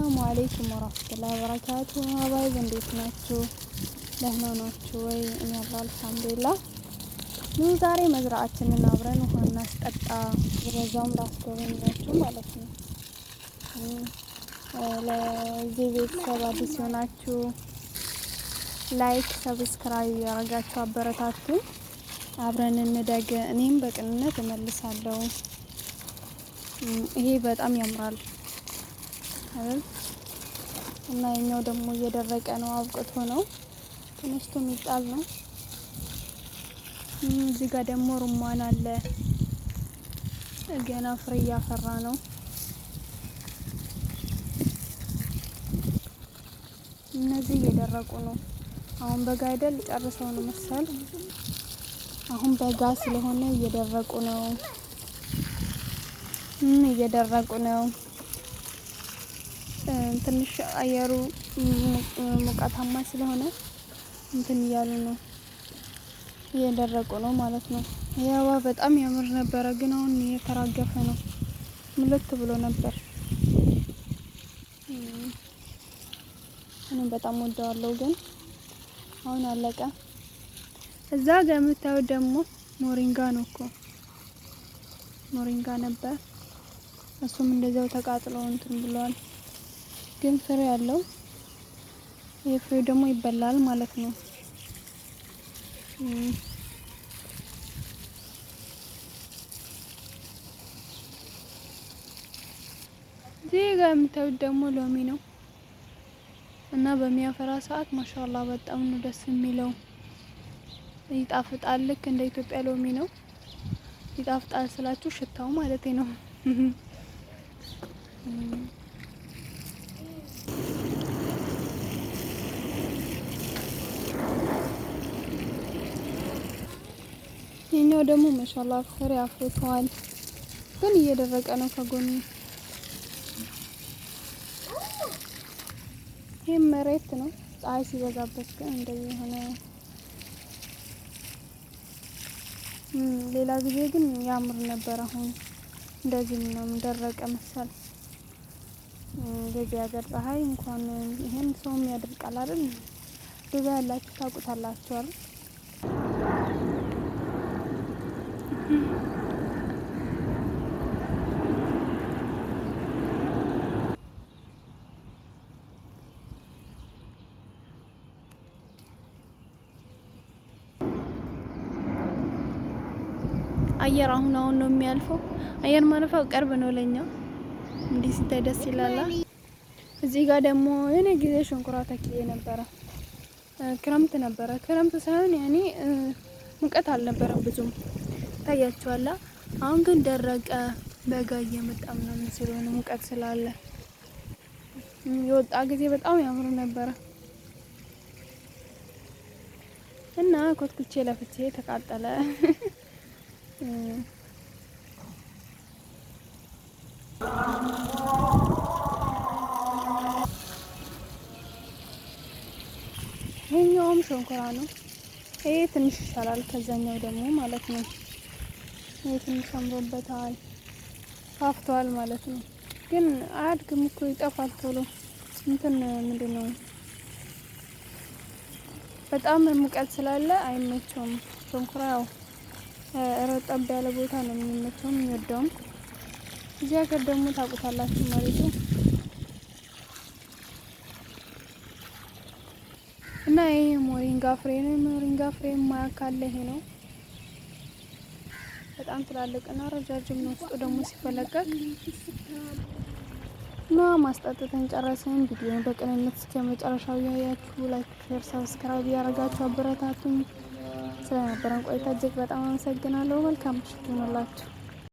ሰላሙ አለይኩም ወራህመቱላሂ ወበረካቱ። አባይ እንዴት ናችሁ? ደህና ናችሁ ወይ? እኔ አለሁ አልሐምዱሊላህ። ዛሬ መዝራዓችንን አብረን ውሃ እናስጠጣ፣ በዛውም ላስጎበኛችሁ ማለት ነው። ለዚህ ቤተሰብ አዲስ የሆናችሁ ላይክ፣ ሰብስክራይብ ያደረጋችሁ አበረታቱ። አብረን እንደግ። እኔም በቅንነት እመልሳለሁ። ይሄ በጣም ያምራል አይደል? እና የኛው ደግሞ እየደረቀ ነው፣ አብቅቶ ነው፣ ተነስቶ የሚጣል ነው። እዚህ ጋር ደግሞ ሩማን አለ፣ ገና ፍሬ እያፈራ ነው። እነዚህ እየደረቁ ነው። አሁን በጋ አይደል? ጨርሰው ነው መሰል። አሁን በጋ ስለሆነ እየደረቁ ነው፣ እየደረቁ ነው። ትንሽ አየሩ ሙቀታማ ስለሆነ እንትን እያሉ ነው፣ እየደረቁ ነው ማለት ነው። ያው በጣም ያምር ነበረ፣ ግን አሁን እየተራገፈ ነው። ምልት ብሎ ነበር። እኔ በጣም ወደዋለሁ፣ ግን አሁን አለቀ። እዛ ጋር የምታዩት ደግሞ ሞሪንጋ ነው እኮ፣ ሞሪንጋ ነበር። እሱም እንደዛው ተቃጥሎ እንትን ብሏል። ግን ፍሬ ያለው ይሄ ፍሬ ደግሞ ይበላል ማለት ነው። እዚህ ጋር የምታዩት ደግሞ ሎሚ ነው እና በሚያፈራ ሰዓት ማሻአላህ በጣም ነው ደስ የሚለው። ይጣፍጣል። ልክ እንደ ኢትዮጵያ ሎሚ ነው። ይጣፍጣል ስላችሁ ሽታው ማለት ነው። የኛው ደግሞ ማሻአላህ ፍሬ አፍርቷል፣ ግን እየደረቀ ነው ከጎኑ። ይሄ መሬት ነው፣ ፀሐይ ሲበዛበት ግን እንደዚህ ሆነ። ሌላ ጊዜ ግን ያምር ነበር። አሁን እንደዚህ ምናምን ደረቀ መሰል። በዚህ ሀገር ፀሐይ እንኳን ይሄን ሰውም ያደርቃል አይደል? ዱባ ያላችሁ ታውቁታላችሁ አይደል? አየር አሁን ነው የሚያልፈው። አየር ማረፊያው ቅርብ ነው ለኛ። እንዲህ ሲታይ ደስ ይላል። እዚህ ጋር ደግሞ የኔ ጊዜ ሽንኩራ ተክዬ ነበረ። ክረምት ነበረ፣ ክረምት ሳይሆን ያኔ ሙቀት አልነበረም ብዙም፣ ታያችኋላ። አሁን ግን ደረቀ። በጋ እየመጣ ምናምን ስለሆነ ሙቀት ስላለ የወጣ ጊዜ በጣም ያምር ነበረ እና ኮትኩቼ ለፍቼ ተቃጠለ። ይሄኛውም ሸንኮራ ነው። ይሄ ትንሽ ይሻላል ከዛኛው ደግሞ ማለት ነው። ይሄ ትንሽ አምሮበታል፣ ፋፍቷል ማለት ነው። ግን አያድግም እኮ ይጠፋል ቶሎ። እንትን ምንድነው በጣም ሙቀት ስላለ አይመቸውም። ሸንኮራ ያው ረጠብ ያለ ቦታ ነው የሚመቸው የሚወደውም። እዚህ ሀገር ደግሞ ታውቁታላችሁ መሬቱ እና ይሄ ሞሪንጋ ፍሬ ነው። ሞሪንጋ ፍሬ ማያካለ ይሄ ነው። በጣም ትላልቅና ረጃጅም ነው። ውስጡ ደግሞ ሲፈለቀቅ እና ማስጠጥተን ጨረስን። ቪዲዮውን በቅንነት እስከ መጨረሻው ያያችሁ ላይክ፣ ሼር፣ ሰብስክራይብ ያደረጋችሁ አበረታቱኝ። ስለነበረን ቆይታ እጅግ በጣም አመሰግናለሁ። መልካም ምሽት ይሁንላችሁ።